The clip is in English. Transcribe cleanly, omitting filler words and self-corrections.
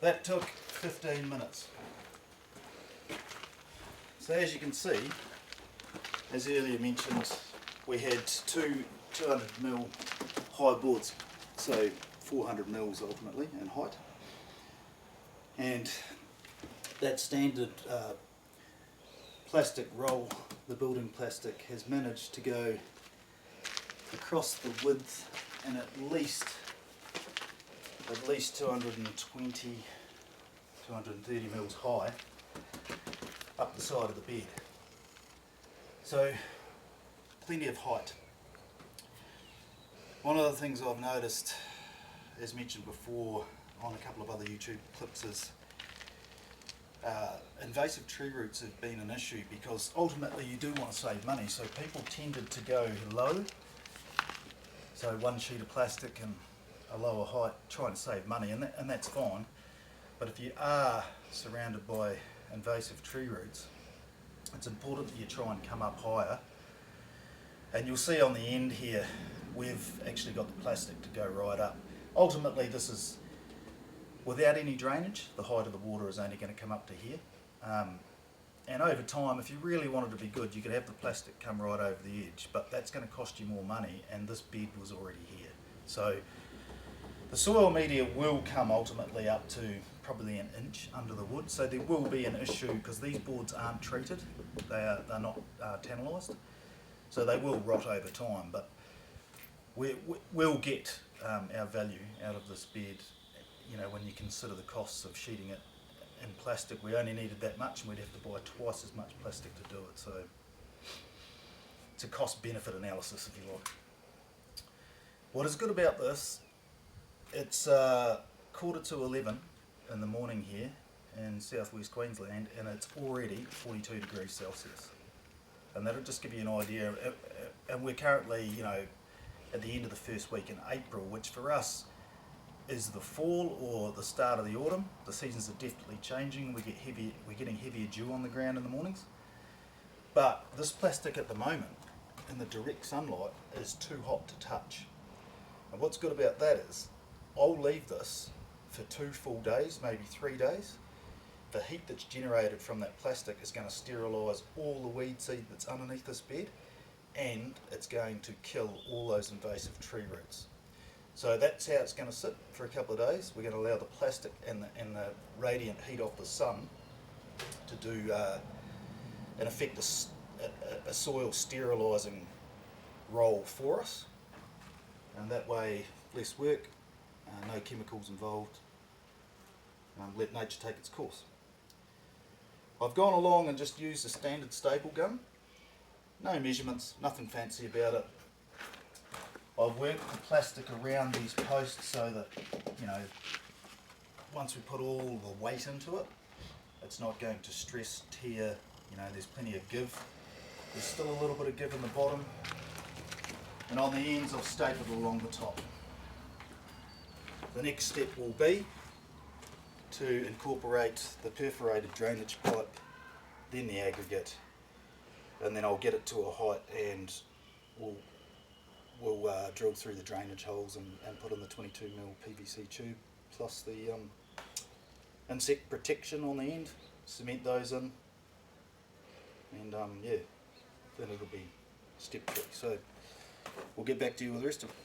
That took 15 minutes. So as you can see, as earlier mentioned, we had two 200mm high boards, so 400mm ultimately in height, and that standard plastic roll, the building plastic, has managed to go across the width and at least 220, 230 mils high up the side of the bed. So plenty of height. One of the things I've noticed, as mentioned before on a couple of other YouTube clips, is invasive tree roots have been an issue because ultimately you do want to save money, so people tended to go low, so one sheet of plastic and a lower height, trying to save money, and that's fine. But if you are surrounded by invasive tree roots, it's important that you try and come up higher. And you'll see on the end here, we've actually got the plastic to go right up. Ultimately this is without any drainage. The height of the water is only going to come up to here. And over time, if you really wanted to be good, you could have the plastic come right over the edge, but that's going to cost you more money, and this bed was already here. So the soil media will come ultimately up to probably an inch under the wood, so there will be an issue because these boards aren't treated, they're not tannalised, so they will rot over time, but we'll get our value out of this bed. You know, when you consider the costs of sheeting it in plastic, we only needed that much and we'd have to buy twice as much plastic to do it, so it's a cost-benefit analysis, if you like. What is good about this, it's 11:45 in the morning here in southwest Queensland, and it's already 42 degrees Celsius, and that'll just give you an idea. And we're currently, you know, at the end of the first week in April, which for us is the fall or the start of the autumn. The seasons are definitely changing. We're getting heavier dew on the ground in the mornings. But this plastic at the moment, in the direct sunlight, is too hot to touch. And what's good about that is, I'll leave this for 2 full days, maybe 3 days. The heat that's generated from that plastic is going to sterilise all the weed seed that's underneath this bed, and it's going to kill all those invasive tree roots. So that's how it's going to sit for a couple of days. We're going to allow the plastic and the radiant heat of the sun to do, in effect, a soil sterilising role for us. And that way, less work, no chemicals involved, let nature take its course. I've gone along and just used a standard staple gun. No measurements, nothing fancy about it. I've worked the plastic around these posts so that, you know, once we put all the weight into it, it's not going to stress, tear, you know, there's plenty of give. There's still a little bit of give in the bottom. And on the ends I've stapled along the top. The next step will be to incorporate the perforated drainage pipe, then the aggregate, and then I'll get it to a height and we'll drill through the drainage holes and put in the 22mm PVC tube plus the insect protection on the end, cement those in, and yeah, then it'll be step 3. So we'll get back to you with the rest of it.